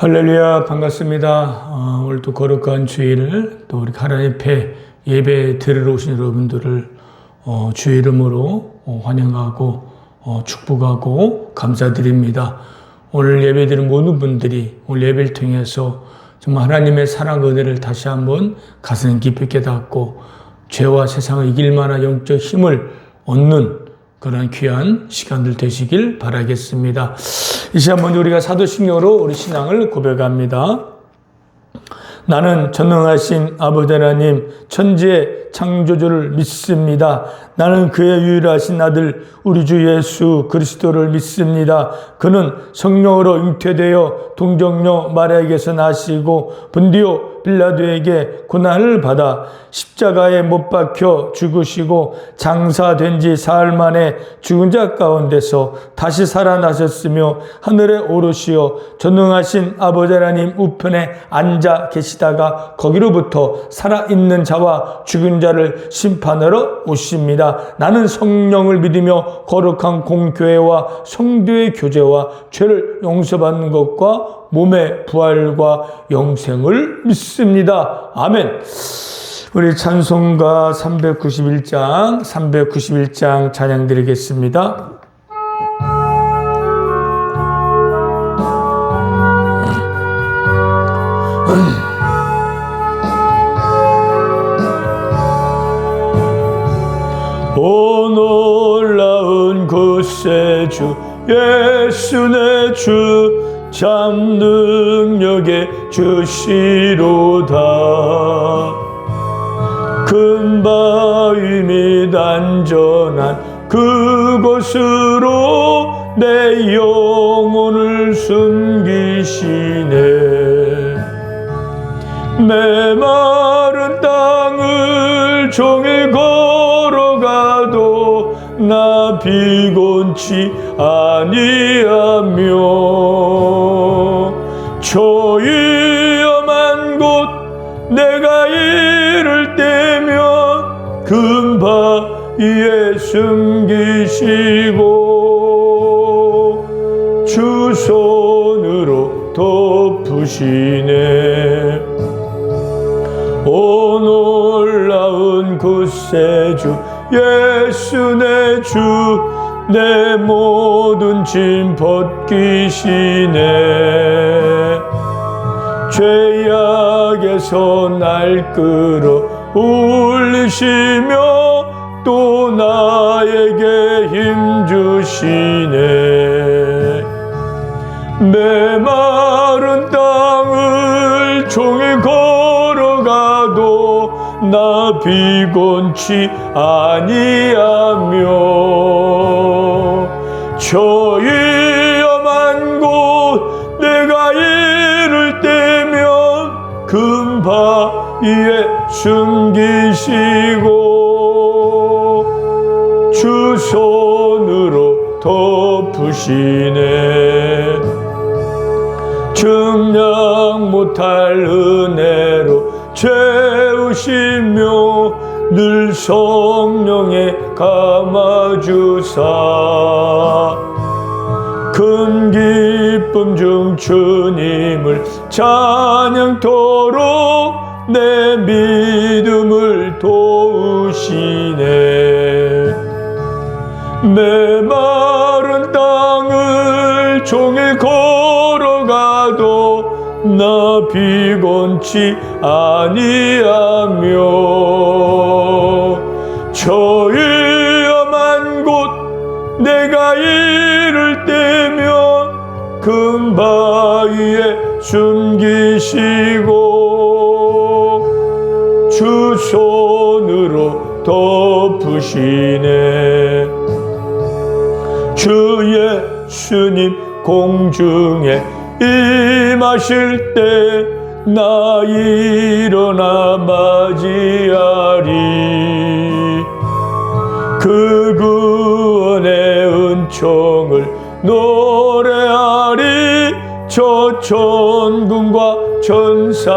할렐루야, 반갑습니다. 오늘도 거룩한 주일, 또 우리 하나님 앞에 예배 드리러 오신 여러분들을 주의 이름으로 환영하고 축복하고 감사드립니다. 오늘 예배 드린 모든 분들이 오늘 예배를 통해서 정말 하나님의 사랑 은혜를 다시 한번 가슴 깊이 깨닫고 죄와 세상을 이길 만한 영적 힘을 얻는 그런 귀한 시간들 되시길 바라겠습니다. 이 시간 먼저 우리가 사도신경으로 우리 신앙을 고백합니다. 나는 전능하신 아버지 하나님 천지의 창조주를 믿습니다. 나는 그의 유일하신 아들 우리 주 예수 그리스도를 믿습니다. 그는 성령으로 잉태되어 동정녀 마리아에게서 나시고 본디오 빌라도에게 고난을 받아 십자가에 못 박혀 죽으시고 장사된 지 사흘 만에 죽은 자 가운데서 다시 살아나셨으며 하늘에 오르시어 전능하신 아버지 하나님 우편에 앉아 계시다가 거기로부터 살아있는 자와 죽은 자를 심판하러 오십니다. 나는 성령을 믿으며 거룩한 공교회와 성도의 교제와 죄를 용서받는 것과 몸의 부활과 영생을 믿습니다. 아멘. 우리 찬송가 391장 찬양 드리겠습니다. 오 놀라운 구세주 예수 내 주 참 능력의 주시로다. 큰 바위 및 안전한 그곳으로 내 영혼을 숨기시네. 메마른 땅을 종일 걸어가도 나 비곤치 아니하며 저 위험한 곳 내가 이를 때면 큰 바위에 숨기시고 주 손으로 덮으시네. 오 놀라운 구세주 예수 내 주 내 모든 짐 벗기시네. 죄악에서 날 끌어 올리시며 또 나에게 힘 주시네. 메마른 땅을 종일 걸어가도 나 비곤치 아니하며 저 위험한 곳 내가 이를 때면 큰 바위에 숨기시고 주 손으로 덮으시네. 증량 못할 은혜로 채우시며 늘 성령에 감아주사 큰 기쁨 중 주님을 찬양토록 내 믿음을 도우시네. 메마른 땅을 종일 걸어가도 나 비곤치 아니하며 저 위험한 곳 내가 이를 때면 큰 바위에 숨기시고 주 손으로 덮으시네. 주 예수님 공중에 임하실 때 나 일어나 맞이하리. 그 구원의 은총을 노래하리. 저 천군과 천사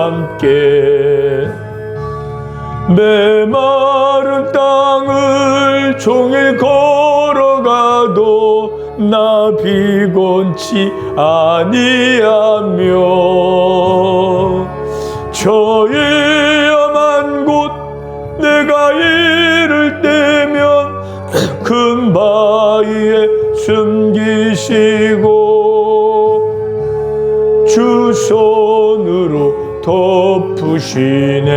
함께 메마른 땅을 종일 걸어가도 나 비곤치 아니하며 저 위험한 곳 내가 이를 때면 큰 바위에 숨기시고 주 손으로 덮으시네.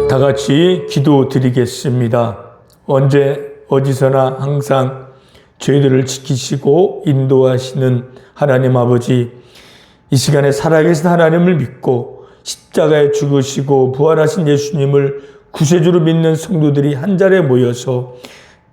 다 같이 기도드리겠습니다. 언제 어디서나 항상 저희들을 지키시고 인도하시는 하나님 아버지, 이 시간에 살아계신 하나님을 믿고 십자가에 죽으시고 부활하신 예수님을 구세주로 믿는 성도들이 한자리에 모여서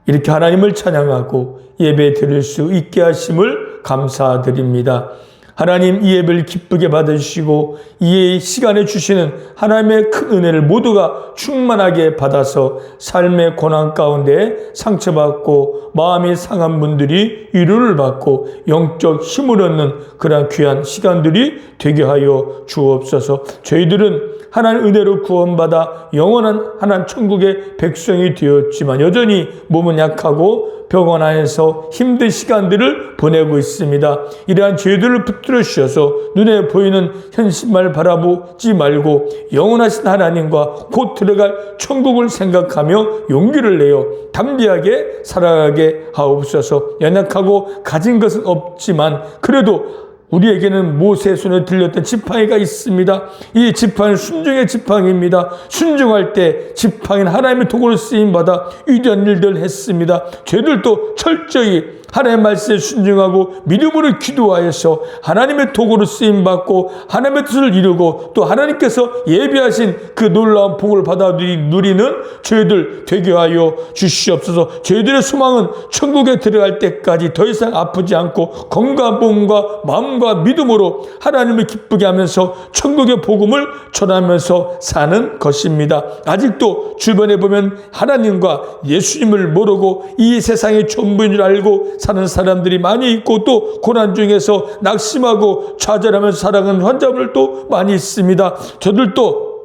이렇게 하나님을 찬양하고 예배 드릴 수 있게 하심을 감사드립니다. 하나님, 이 예배를 기쁘게 받으시고 이 시간에 주시는 하나님의 큰 은혜를 모두가 충만하게 받아서 삶의 고난 가운데 상처받고 마음이 상한 분들이 위로를 받고 영적 힘을 얻는 그러한 귀한 시간들이 되게 하여 주옵소서. 저희들은 하나님 은혜로 구원받아 영원한 하나님 천국의 백성이 되었지만 여전히 몸은 약하고 병원 안에서 힘든 시간들을 보내고 있습니다. 이러한 죄들을 붙들어 주셔서 눈에 보이는 현실만 바라보지 말고 영원하신 하나님과 곧 들어갈 천국을 생각하며 용기를 내어 담대하게 살아가게 하옵소서. 연약하고 가진 것은 없지만 그래도 우리에게는 모세의 손에 들렸던 지팡이가 있습니다. 이 지팡이는 순종의 지팡이입니다. 순종할 때 지팡이는 하나님의 도구로 쓰임받아 위대한 일들을 했습니다. 저희들도 철저히 하나님의 말씀에 순종하고 믿음으로 기도하여서 하나님의 도구로 쓰임받고 하나님의 뜻을 이루고 또 하나님께서 예비하신 그 놀라운 복을 받아 누리는 저희들 되게 하여 주시옵소서. 저희들의 소망은 천국에 들어갈 때까지 더 이상 아프지 않고 건강한 몸과 마음과 믿음으로 하나님을 기쁘게 하면서 천국의 복음을 전하면서 사는 것입니다. 아직도 주변에 보면 하나님과 예수님을 모르고 이 세상의 전부인 줄 알고 사는 사람들이 많이 있고 또 고난 중에서 낙심하고 좌절하면서 살아가는 환자분들도 많이 있습니다. 저들도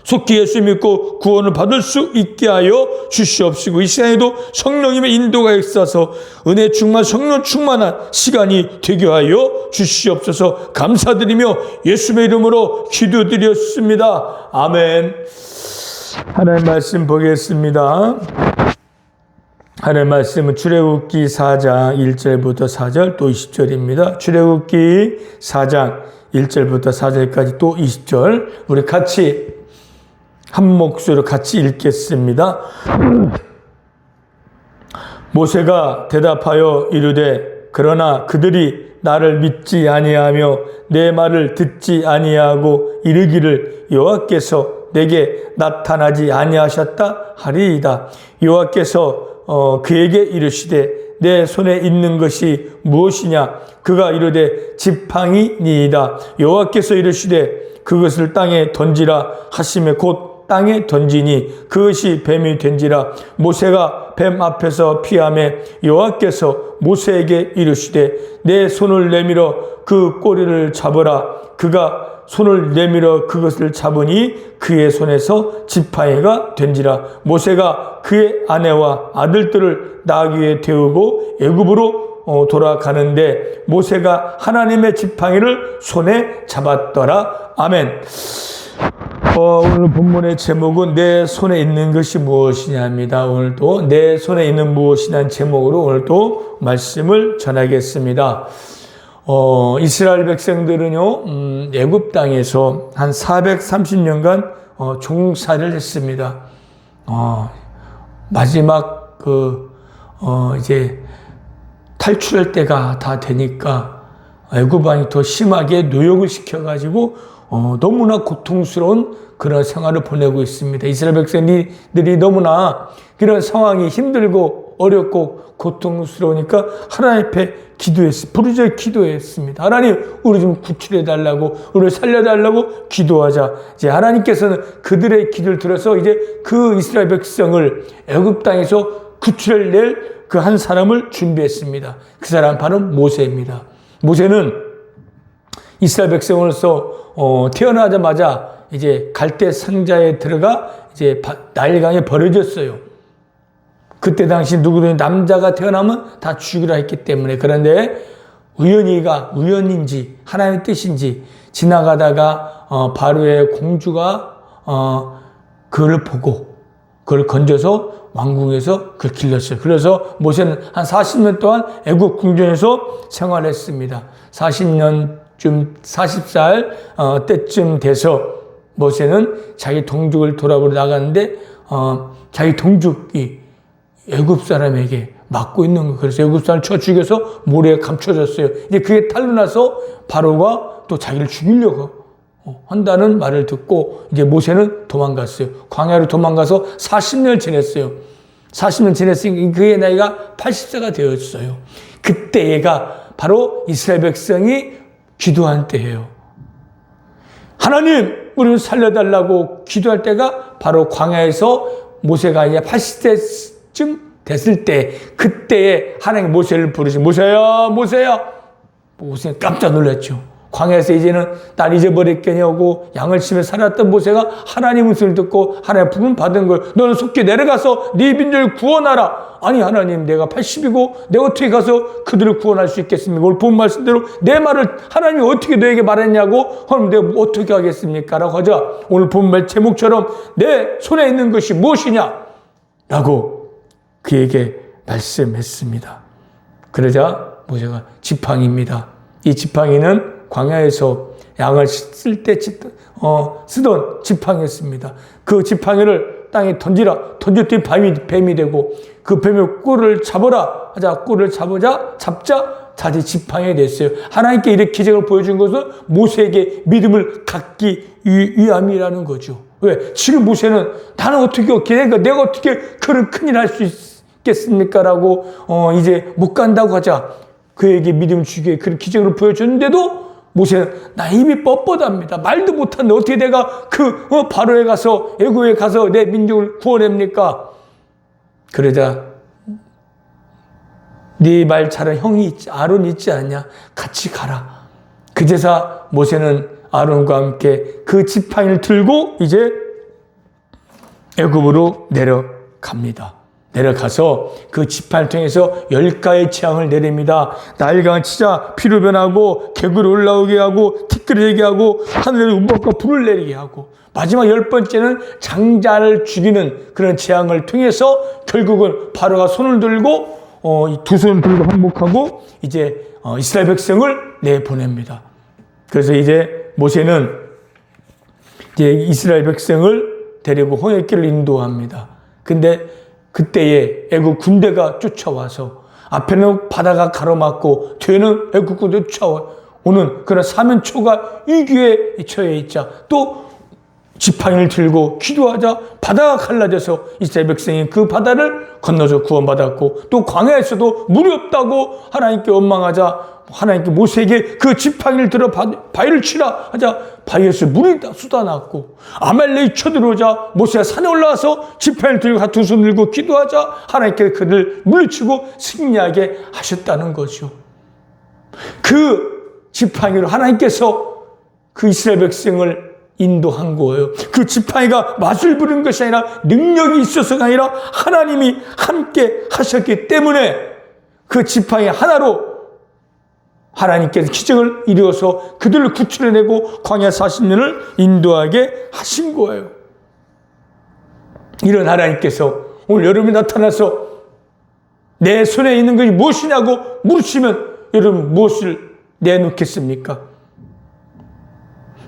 속히 예수 믿고 구원을 받을 수 있게 하여 주시옵시고 이 시간에도 성령님의 인도가 있어서 은혜 충만 성령 충만한 시간이 되게 하여 주시옵소서. 감사드리며 예수의 이름으로 기도드렸습니다. 아멘. 하나님 말씀 보겠습니다. 하나님 말씀은 출애굽기 4장 1절부터 4절 또 20절입니다. 출애굽기 4장 1절부터 4절까지 또 20절 우리 같이 한 목소리로 같이 읽겠습니다. 모세가 대답하여 이르되 그러나 그들이 나를 믿지 아니하며 내 말을 듣지 아니하고 이르기를 여호와께서 내게 나타나지 아니하셨다 하리이다. 여호와께서 그에게 이르시되 내 손에 있는 것이 무엇이냐? 그가 이르되 지팡이니이다. 여호와께서 이르시되 그것을 땅에 던지라 하시매 곧 땅에 던지니 그것이 뱀이 된지라. 모세가 뱀 앞에서 피하매 여호와께서 모세에게 이르시되 내 손을 내밀어 그 꼬리를 잡으라. 그가 손을 내밀어 그것을 잡으니 그의 손에서 지팡이가 된지라. 모세가 그의 아내와 아들들을 나귀 위에 태우고 애굽으로 돌아가는데 모세가 하나님의 지팡이를 손에 잡았더라. 아멘. 오늘 본문의 제목은 내 손에 있는 것이 무엇이냐입니다. 오늘도 내 손에 있는 무엇이냐는 제목으로 오늘도 말씀을 전하겠습니다. 이스라엘 백성들은요, 애굽 땅에서 한 430년간 종살이를 했습니다. 마지막 이제 탈출할 때가 다 되니까 애굽 왕이 더 심하게 노역을 시켜가지고 너무나 고통스러운 그런 생활을 보내고 있습니다. 이스라엘 백성들이 너무나 그런 상황이 힘들고 어렵고 고통스러우니까 하나님 앞에 부르짖어 기도했습니다. 하나님, 우리 좀 구출해달라고, 우리를 살려달라고 기도하자. 이제 하나님께서는 그들의 기도를 들어서 이제 그 이스라엘 백성을 애굽 땅에서 구출해낼 그 한 사람을 준비했습니다. 그 사람 바로 모세입니다. 모세는 이스라엘 백성으로서 태어나자마자 이제 갈대 상자에 들어가 이제 나일강에 버려졌어요. 그때 당시 누구든 남자가 태어나면 다 죽이라 했기 때문에. 그런데 우연인지 하나님의 뜻인지 지나가다가 바로의 공주가 그를 보고 그걸 건져서 왕궁에서 그걸 길렀어요. 그래서 모세는 한 40년 동안 애굽 궁전에서 생활했습니다. 40살 때쯤 돼서 모세는 자기 동족을 돌아보러 나갔는데 자기 동족이 애굽 사람에게 맞고 있는 거. 그래서 애굽 사람을 쳐 죽여서 모래에 감춰졌어요. 이제 그게 탄로 나서 바로가 또 자기를 죽이려고 한다는 말을 듣고 이제 모세는 도망갔어요. 광야로 도망가서 40년을 지냈어요. 40년 지냈으니 그의 나이가 80세가 되었어요. 그때가 바로 이스라엘 백성이 기도한 때예요. 하나님, 우리를 살려달라고 기도할 때가 바로 광야에서 모세가 이제 80세쯤 됐을 때, 그때에 하나님 모세를 부르신 모세야, 모세야. 모세는 깜짝 놀랐죠. 광야에서 이제는 날 잊어버렸겠냐고 양을 치며 살았던 모세가 하나님 말씀을 듣고 하나님의 부름 받은 걸 너는 속히 내려가서 네 민족을 구원하라. 아니 하나님, 내가 80이고 내가 어떻게 가서 그들을 구원할 수 있겠습니까? 오늘 본 말씀대로 내 말을 하나님이 어떻게 너에게 말했냐고. 그럼 내가 어떻게 하겠습니까? 라고 하자 오늘 본 말 제목처럼 내 손에 있는 것이 무엇이냐? 라고 그에게 말씀했습니다. 그러자 모세가 지팡이입니다. 이 지팡이는 광야에서 양을 쓸 때 쓰던 지팡이였습니다. 그 지팡이를 땅에 던지라. 던졌더니 뱀이 되고 그 뱀의 꿀을 잡아라 하자 꿀을 잡자 다시 지팡이가 됐어요. 하나님께 이렇게 기적을 보여준 것은 모세에게 믿음을 갖기 위함이라는 거죠. 왜? 지금 모세는 나는 어떻게 내가 어떻게 그런 큰일 할 수 있겠습니까? 라고 이제 못 간다고 하자 그에게 믿음을 주기에 그런 기적을 보여줬는데도 모세는 나 이미 뻣뻣합니다. 말도 못하는데 어떻게 내가 바로에 가서 애굽에 가서 내 민족을 구원합니까? 그러자 네 말 잘한 형이 아론 있지 않냐? 같이 가라. 그제서 모세는 아론과 함께 그 지팡이를 들고 이제 애굽으로 내려갑니다. 내려가서 그 지팡이를 통해서 10가지의 재앙을 내립니다. 나일강을 치자 피로 변하고 개구리 올라오게 하고 티끌이 되게 하고 하늘에 우박과 불을 내리게 하고 마지막 10번째는 장자를 죽이는 그런 재앙을 통해서 결국은 바로가 손을 들고 두 손을 들고 항복하고 이제 이스라엘 백성을 내보냅니다. 그래서 이제 모세는 이제 이스라엘 백성을 데리고 홍해길을 인도합니다. 근데 그때에 애국 군대가 쫓아와서 앞에는 바다가 가로막고 뒤에는 애국 군대가 쫓아오는 그런 사면초가 위기에 처해 있자 또 지팡이를 들고 기도하자 바다가 갈라져서 이스라엘 백성이 그 바다를 건너서 구원받았고 또 광야에서도 물이 없다고 하나님께 원망하자 하나님께 모세에게 그 지팡이를 들어 바위를 치라 하자 바위에서 물이 쏟아났고 아말렉이 쳐들어오자 모세가 산에 올라와서 지팡이를 들고 두 손 들고 기도하자 하나님께 그를 물리치고 승리하게 하셨다는 거죠. 그 지팡이로 하나님께서 그 이스라엘 백성을 인도한 거예요. 그 지팡이가 맛을 부른 것이 아니라 능력이 있어서가 아니라 하나님이 함께 하셨기 때문에 그 지팡이 하나로 하나님께서 기적을 이루어서 그들을 구출해내고 광야 40년을 인도하게 하신 거예요. 이런 하나님께서 오늘 여러분이 나타나서 내 손에 있는 것이 무엇이냐고 물으시면 여러분 무엇을 내놓겠습니까?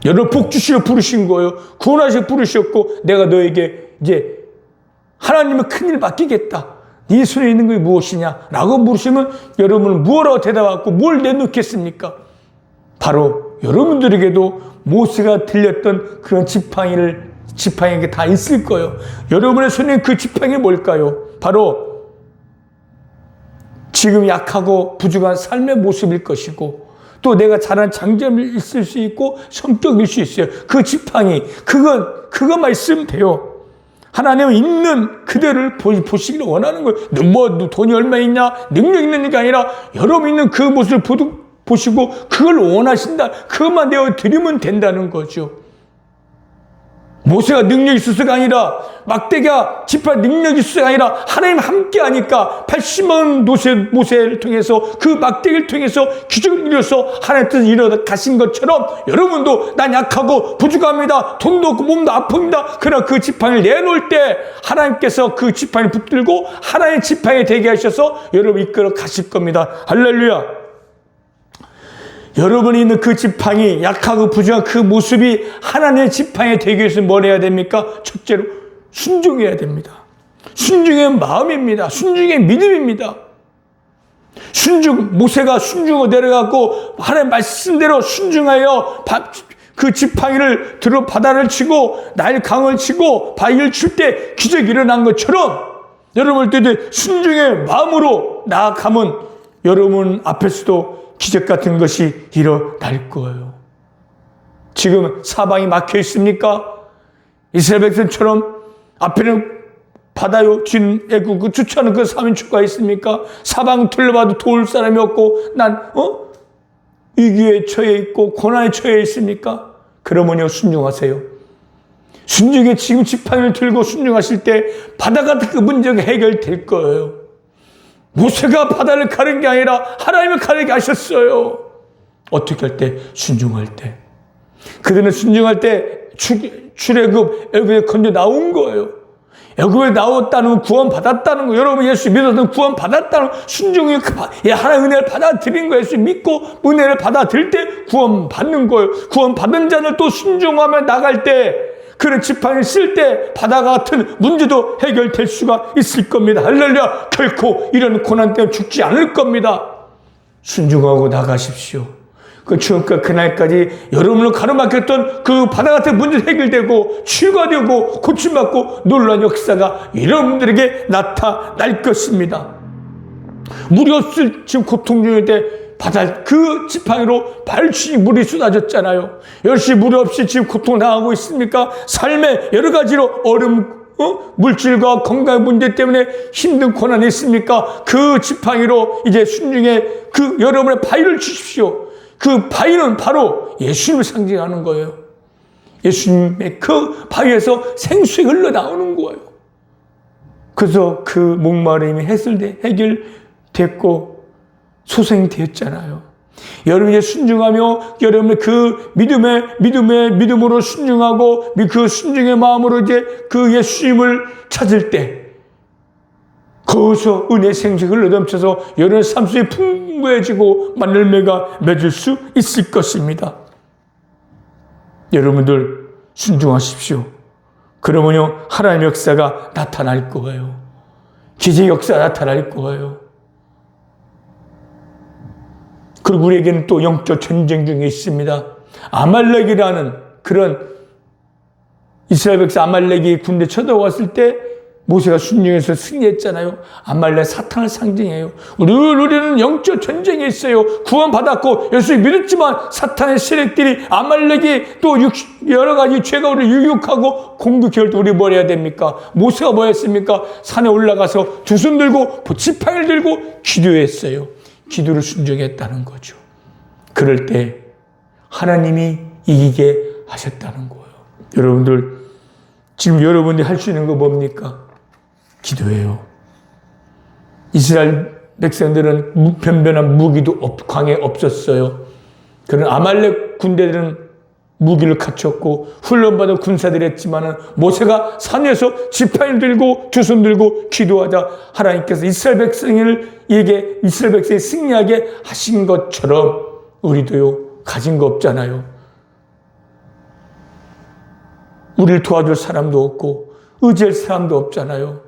여러분 복 주시려 부르신 거예요. 구원하시려 부르셨고 내가 너에게 이제 하나님의 큰일 맡기겠다. 네 손에 있는 것이 무엇이냐? 라고 물으시면 여러분은 무엇라고 대답하고 뭘 내놓겠습니까? 바로 여러분들에게도 모세가 들렸던 그런 지팡이가 다 있을 거예요. 여러분의 손에 있는 그 지팡이는 뭘까요? 바로 지금 약하고 부족한 삶의 모습일 것이고 또 내가 잘한 장점이 있을 수 있고 성격일 수 있어요. 그 지팡이, 그것만 있으면 돼요. 하나님은 있는 그대를 보시기를 원하는 거예요. 뭐 돈이 얼마 있냐, 능력 있는 게 아니라 여러분 있는 그 모습을 보시고 그걸 원하신다. 그것만 내어 드리면 된다는 거죠. 모세가 능력이 있어서가 아니라, 막대기가 지팡이 능력이 있어서가 아니라 하나님 함께 하니까 80만 모세를 통해서, 그 막대기를 통해서 기적을 이뤄서 하나님 뜻을 이뤄 가신 것처럼, 여러분도 난 약하고 부족합니다, 돈도 없고 몸도 아픕니다, 그러나 그 지팡이를 내놓을 때 하나님께서 그 지팡이를 붙들고 하나님의 지팡이 되게 하셔서 여러분 이끌어 가실 겁니다. 할렐루야. 여러분이 있는 그 지팡이, 약하고 부족한 그 모습이 하나님의 지팡이 되기 위해서 뭘 해야 됩니까? 첫째로 순종해야 됩니다. 순종의 마음입니다. 순종의 믿음입니다. 모세가 순종하고 내려가고 하나님 말씀대로 순종하여 그 지팡이를 들어 바다를 치고 나일 강을 치고 바위를 칠 때 기적이 일어난 것처럼, 여러분들도 순종의 마음으로 나아가면 여러분 앞에서도 기적 같은 것이 일어날 거예요. 지금 사방이 막혀 있습니까? 이스라엘 백성처럼 앞에는 바다요, 뒤는 애굽, 주차하는 그 3인초가 있습니까? 사방 둘러봐도 도울 사람이 없고 난 위기에 처해 있고 고난에 처해 있습니까? 그러면요, 순종하세요. 순종에 지금 지팡이를 들고 순종하실 때 바다 같은 그 문제가 해결될 거예요. 모세가 바다를 가른 게 아니라 하나님을 가르게 하셨어요. 어떻게 할 때? 순종할 때. 그들은 순종할 때 출애굽, 애굽에 건져 나온 거예요. 애굽에 나왔다는 건 구원받았다는 거. 여러분 예수 믿어서 구원받았다는 순종이 하나님의 은혜를 받아들인 거예요. 예수 믿고 은혜를 받아들일 때 구원받는 거예요. 구원받은 자는 또 순종하며 나갈 때, 그런 지팡이를 쓸 때 바다 같은 문제도 해결될 수가 있을 겁니다. 할렐루야. 결코 이런 고난 때문에 죽지 않을 겁니다. 순종하고 나가십시오. 그 추억과 그날까지 여러분을 가로막혔던 그 바다 같은 문제도 해결되고 치유가되고 고침받고 놀라운 역사가 여러분들에게 나타날 것입니다. 물이 없을 지금 고통 중인데 바다 그 지팡이로 발치니 물이 쏟아졌잖아요. 열심히 물 없이 지금 고통 당하고 있습니까? 삶의 여러 가지로 물질과 건강 문제 때문에 힘든 고난이 있습니까? 그 지팡이로 이제 순중에 그 여러분의 바위를 주십시오. 그 바위는 바로 예수님을 상징하는 거예요. 예수님의 그 바위에서 생수가 흘러나오는 거예요. 그래서 그 목마름이 해결됐고 소생되었잖아요. 여러분이 순종하며 여러분의 그 믿음으로 순종하고 그 순종의 마음으로 이제 그 예수님을 찾을 때 거기서 은혜 생수가 흘러넘쳐서 여러분의 삶 속에 풍부해지고 만열매가 맺을 수 있을 것입니다. 여러분들 순종하십시오. 그러면요 하나님의 역사가 나타날 거예요. 기적의 역사가 나타날 거예요. 그리고 우리에게는 또 영적 전쟁 중에 있습니다. 아말렉이라는 그런 이스라엘 백성 아말렉이 군대 쳐들어왔을 때 모세가 순종해서 승리했잖아요. 아말렉 사탄을 상징해요. 우리는 영적 전쟁에 있어요. 구원받았고 예수를 믿었지만 사탄의 세력들이 아말렉이 또 여러 가지 죄가 우리를 유혹하고 공격할 때 우리 뭘 해야 됩니까? 모세가 뭐 했습니까? 산에 올라가서 두 손 들고 지팡이를 들고 기도했어요. 기도를 순종했다는 거죠. 그럴 때 하나님이 이기게 하셨다는 거예요. 여러분들 지금 여러분이 할 수 있는 거 뭡니까? 기도해요. 이스라엘 백성들은 변변한 무기도 광에 없었어요. 그런 아말렉 군대들은 무기를 갖췄고 훈련받은 군사들이 했지만은 모세가 산에서 지팡이를 들고 두 손 들고 기도하자 하나님께서 이스라엘 백성이 승리하게 하신 것처럼 우리도요 가진 거 없잖아요. 우리를 도와줄 사람도 없고 의지할 사람도 없잖아요.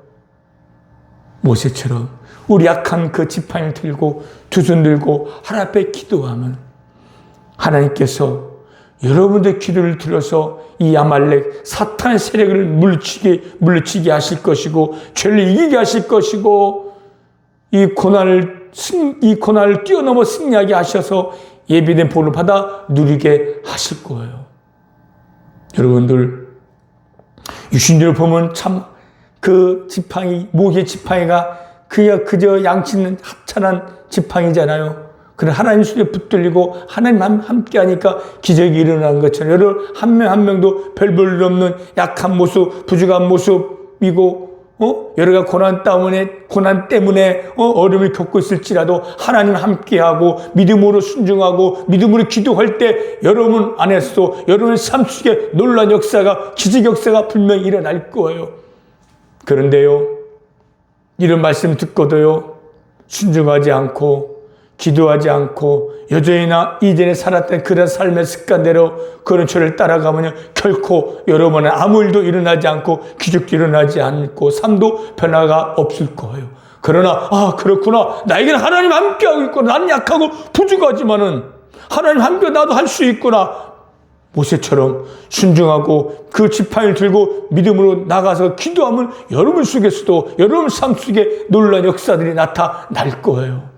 모세처럼 우리 약한 그 지팡이를 들고 두 손 들고 하나님 앞에 기도하면 하나님께서 여러분들 기도를 들어서 이 아말렉 사탄의 세력을 물리치게 하실 것이고 죄를 이기게 하실 것이고 이 고난을 뛰어넘어 승리하게 하셔서 예비된 복을 받아 누리게 하실 거예요. 여러분들 유신들을 보면 참 그 지팡이, 모기의 지팡이가 그저 양치는 합찬한 지팡이잖아요. 그런 하나님 손에 붙들리고 하나님 함께 하니까 기적이 일어나는 것처럼 여러분 한 명 한 명도 별 볼 일 없는 약한 모습, 부족한 모습이고 여러 가지 고난 때문에 어려움을 겪고 있을지라도 하나님 함께하고 믿음으로 순종하고 믿음으로 기도할 때 여러분 안에서도 여러분의 삶 속에 놀라운 역사가 기적 역사가 분명히 일어날 거예요. 그런데요, 이런 말씀 듣고도요, 순종하지 않고 기도하지 않고 여전히나 이전에 살았던 그런 삶의 습관대로 그런 죄를 따라가면 결코 여러분은 아무 일도 일어나지 않고 기적도 일어나지 않고 삶도 변화가 없을 거예요. 그러나 그렇구나, 나에게는 하나님 함께하고 있구나, 나는 약하고 부족하지만은 하나님 함께 나도 할 수 있구나. 모세처럼 순종하고 그 지팡이를 들고 믿음으로 나가서 기도하면 여러분 속에서도 여러분 삶 속에 놀라운 역사들이 나타날 거예요.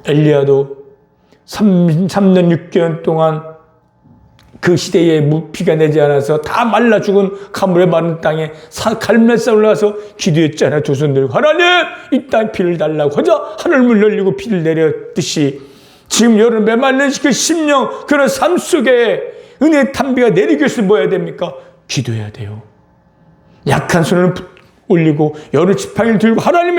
엘리야도 3년 6개월 동안 그 시대에 비가 내지 않아서 다 말라 죽은 가물에 마른 땅에 갈멜산 올라가서 기도했잖아요. 두 손 들고 하나님 이 땅에 비를 달라고 하자 하늘물 열리고 비를 내렸듯이 지금 여러분 메말른 그 심령 그런 삶 속에 은혜의 탄비가 내리기 위해서 뭐 해야 됩니까? 기도해야 돼요. 약한 손을 올리고 여러 지팡이를 들고 하나님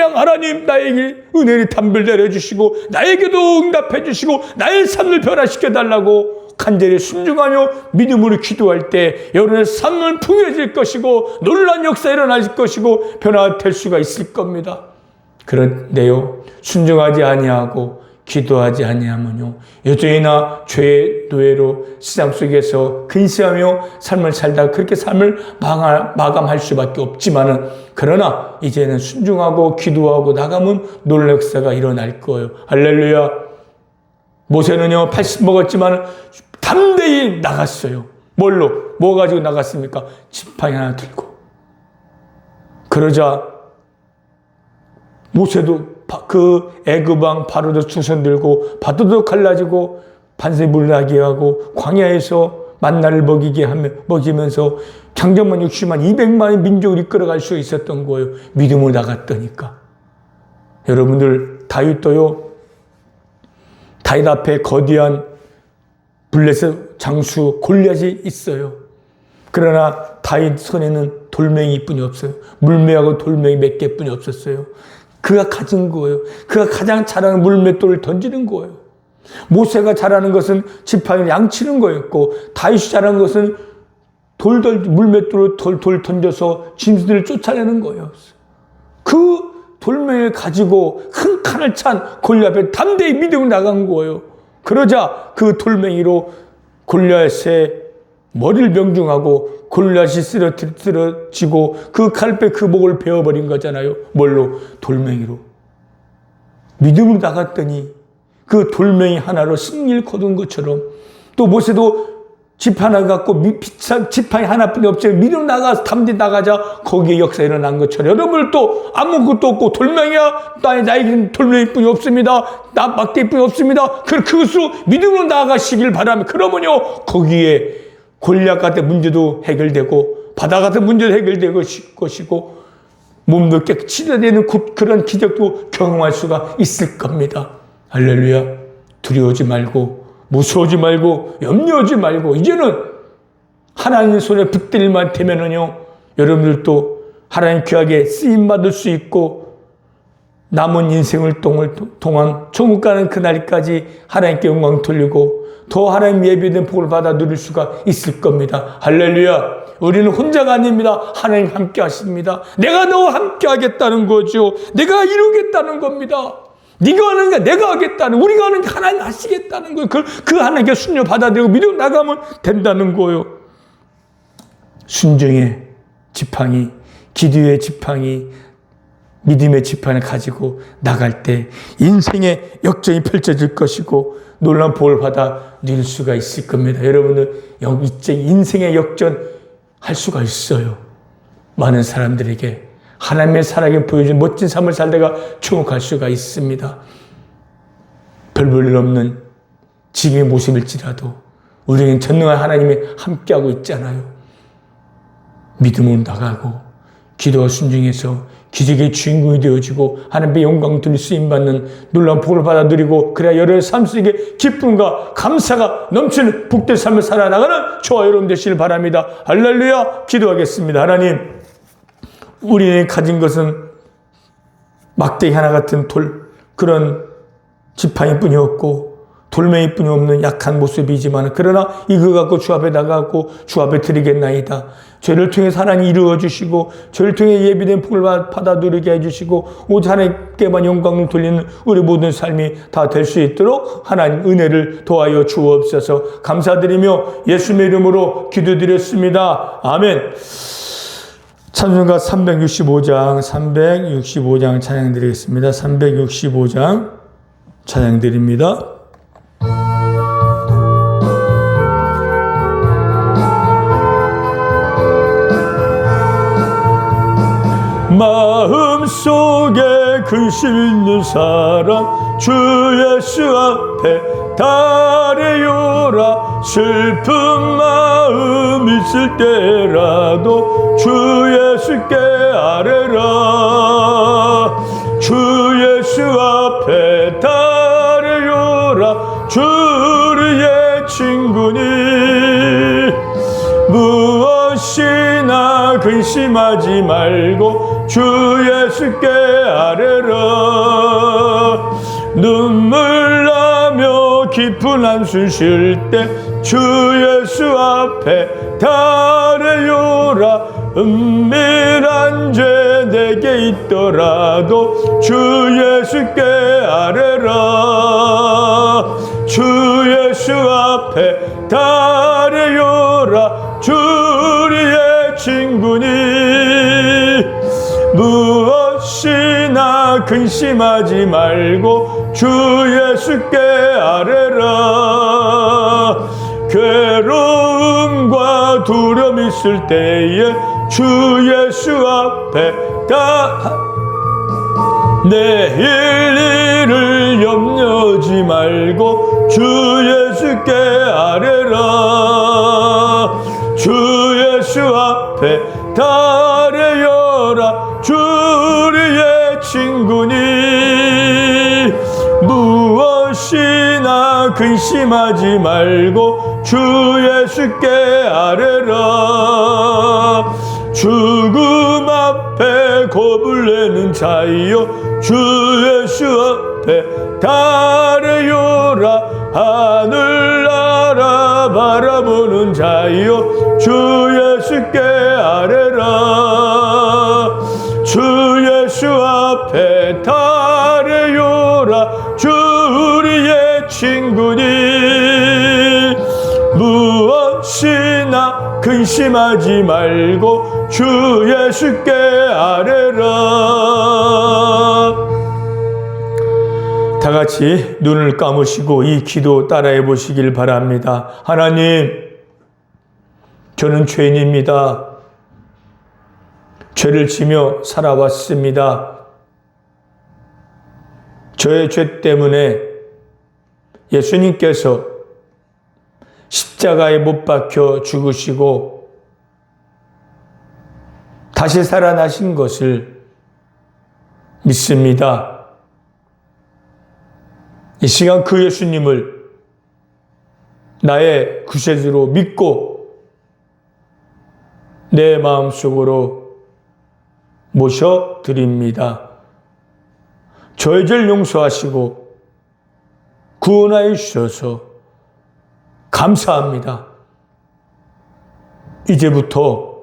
나에게 은혜의 탄비를 내려주시고 나에게도 응답해 주시고 나의 삶을 변화시켜 달라고 간절히 순종하며 믿음으로 기도할 때 여러분의 삶은 풍요해질 것이고 놀라운 역사 일어날 것이고 변화될 수가 있을 겁니다. 그런데요, 순종하지 아니하고 기도하지 아니하면요 여전히나 죄의 노예로 세상 속에서 근시하며 삶을 살다가 그렇게 삶을 마감할 수밖에 없지만은 그러나 이제는 순종하고 기도하고 나가면 놀라운 역사가 일어날 거예요. 할렐루야. 모세는요 80 먹었지만 담대히 나갔어요. 뭐 가지고 나갔습니까? 지팡이 하나 들고. 그러자 모세도 그 애굽 왕 바로도 두 손 들고 바다도 갈라지고 반세 물을 나게 하고 광야에서 만나를 먹이면서 장정만 60만 200만의 민족을 이끌어갈 수 있었던 거예요. 믿음으로 나갔더니까. 여러분들 다윗도요, 다윗 앞에 거대한 블레셋 장수 골리앗이 있어요. 그러나 다윗 손에는 돌멩이뿐이 없어요. 물매하고 돌멩이 몇 개뿐이 없었어요. 그가 가진 거예요. 그가 가장 잘하는 물맷돌을 던지는 거예요. 모세가 잘하는 것은 지팡이를 양치는 거였고 다윗이 잘하는 것은 물맷돌로 돌 던져서 짐승들을 쫓아내는 거예요. 그 돌멩이를 가지고 큰 칼을 찬 골리앗에 담대히 믿음을 나간 거예요. 그러자 그 돌멩이로 골리앗의 머리를 명중하고 골리앗이 쓰러지고 그 칼배 그 목을 베어버린 거잖아요. 뭘로? 돌멩이로. 믿음으로 나갔더니 그 돌멩이 하나로 승리를 거둔 것처럼 또 모세도 집 하나 갖고 지팡이 하나뿐이 없지만 믿음으로 나가서 담대히 나가자 거기에 역사 일어난 것처럼 여러분 또 아무것도 없고 돌멩이야 나에게는 돌멩이뿐이 없습니다. 나 막대뿐이 없습니다. 그것으로 믿음으로 나아가시길 바라며 그러면요 거기에 골리앗 같은 문제도 해결되고 바다 같은 문제도 해결될 것이고 몸도 깨끗이 치료되는 그런 기적도 경험할 수가 있을 겁니다. 할렐루야. 두려워하지 말고 무서워하지 말고 염려하지 말고 이제는 하나님 손에 붙들만 되면은요 여러분들도 하나님 귀하게 쓰임받을 수 있고 남은 인생을 동안 천국 가는 그날까지 하나님께 영광 돌리고 더 하나님 예비된 복을 받아 누릴 수가 있을 겁니다. 할렐루야. 우리는 혼자가 아닙니다. 하나님 함께 하십니다. 내가 너와 함께 하겠다는 거죠. 내가 이루겠다는 겁니다. 네가 하는 게 내가 하겠다는, 우리가 하는 게 하나님 하시겠다는 거예요. 그 하나님께 순종 받아들이고 믿어 나가면 된다는 거예요. 순종의 지팡이, 기도의 지팡이, 믿음의 지팡이를 가지고 나갈 때 인생의 역전이 펼쳐질 것이고 놀라운 복을 받아 누릴 수가 있을 겁니다. 여러분은 인생의 역전 할 수가 있어요. 많은 사람들에게 하나님의 사랑에 보여준 멋진 삶을 살다가 충옥할 수가 있습니다. 별 볼 일 없는 지금의 모습일지라도 우리는 전능한 하나님이 함께하고 있잖아요. 믿음으로 나가고 기도와 순종해서 기적의 주인공이 되어지고 하나님의 영광 들을 쓰임받는 놀라운 복을 받아 누리고 그래야 여러분의 삶 속에 기쁨과 감사가 넘치는 복된 삶을 살아나가는 저와 여러분 되시길 바랍니다. 할렐루야. 기도하겠습니다. 하나님, 우리의 가진 것은 막대기 하나 같은 그런 지팡이 뿐이 없고 돌멩이 뿐이 없는 약한 모습이지만 그러나 이거 갖고 주 앞에 나가고 주 앞에 드리겠나이다. 저를 통해서 하나님 이루어 주시고 저를 통해 예비된 복을 받아 누리게 해주시고 오직 하나님께만 영광을 돌리는 우리 모든 삶이 다 될 수 있도록 하나님 은혜를 도와여 주옵소서. 감사드리며 예수님의 이름으로 기도드렸습니다. 아멘. 찬송가 365장 찬양 드리겠습니다. 365장 찬양 드립니다. 마음속에 근심 있는 사람 주 예수 앞에 달래요라. 슬픈 마음 있을 때라도 주 예수께 아뢰라. 주 예수 앞에 달래요라. 주 우리의 친구니 무엇이나 근심하지 말고 주 예수께 아뢰라. 눈물 나며 깊은 한숨 쉴 때 주 예수 앞에 달래요라. 은밀한 죄 내게 있더라도 주 예수께 아뢰라. 주 예수 앞에 달래요라. 주 우리의 친구니 무엇이나 근심하지 말고 주 예수께 아뢰라. 괴로움과 두려움 있을 때에 주 예수 앞에 내일 일을 염려하지 말고 주 예수께 아뢰라. 주 예수 앞에 달래요라. 주 우리의 친구니 무엇이나 근심하지 말고 주 예수께 아뢰라. 죽음 앞에 겁을 내는 자여 주 예수 앞에 달래요라. 하늘나라 바라보는 자여 주 예수께 아뢰라. 주 예수 앞에 달래요라. 주 우리의 친구니 무엇이나 근심하지 말고 주 예수께 아뢰라. 다 같이 눈을 감으시고 이 기도 따라해 보시길 바랍니다. 하나님, 저는 죄인입니다. 죄를 지며 살아왔습니다. 저의 죄 때문에 예수님께서 십자가에 못 박혀 죽으시고 다시 살아나신 것을 믿습니다. 이 시간 그 예수님을 나의 구세주로 믿고 내 마음속으로 모셔드립니다. 저의 죄를 용서하시고 구원하여 주셔서 감사합니다. 이제부터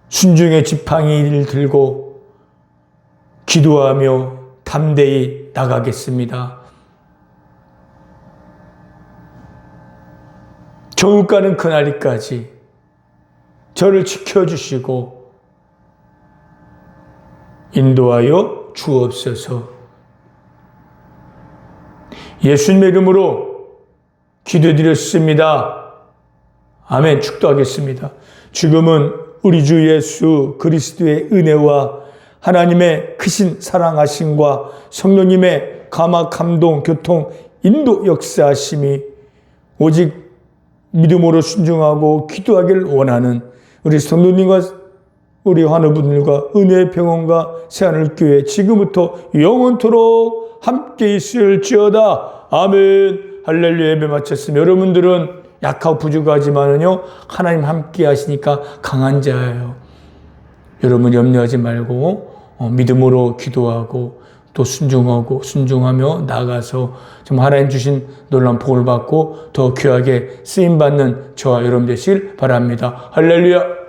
순종의 지팡이를 들고 기도하며 담대히 나가겠습니다. 천국 가는 그날까지 저를 지켜주시고 인도하여 주옵소서. 예수님의 이름으로 기도드렸습니다. 아멘. 축도하겠습니다. 지금은 우리 주 예수 그리스도의 은혜와 하나님의 크신 사랑하심과 성령님의 감화, 감동, 교통, 인도 역사하심이 오직 믿음으로 순종하고 기도하기를 원하는 우리 성도님과 우리 환우분들과 은혜의 평원과 새하늘교회 지금부터 영원토록 함께 있을지어다. 아멘. 할렐루야. 예배 마쳤으면 여러분들은 약하고 부족하지만은요, 하나님 함께 하시니까 강한 자예요. 여러분 염려하지 말고 믿음으로 기도하고 또 순종하며 나가서 좀 하나님 주신 놀라운 복을 받고 더 귀하게 쓰임받는 저와 여러분 되시길 바랍니다. 할렐루야.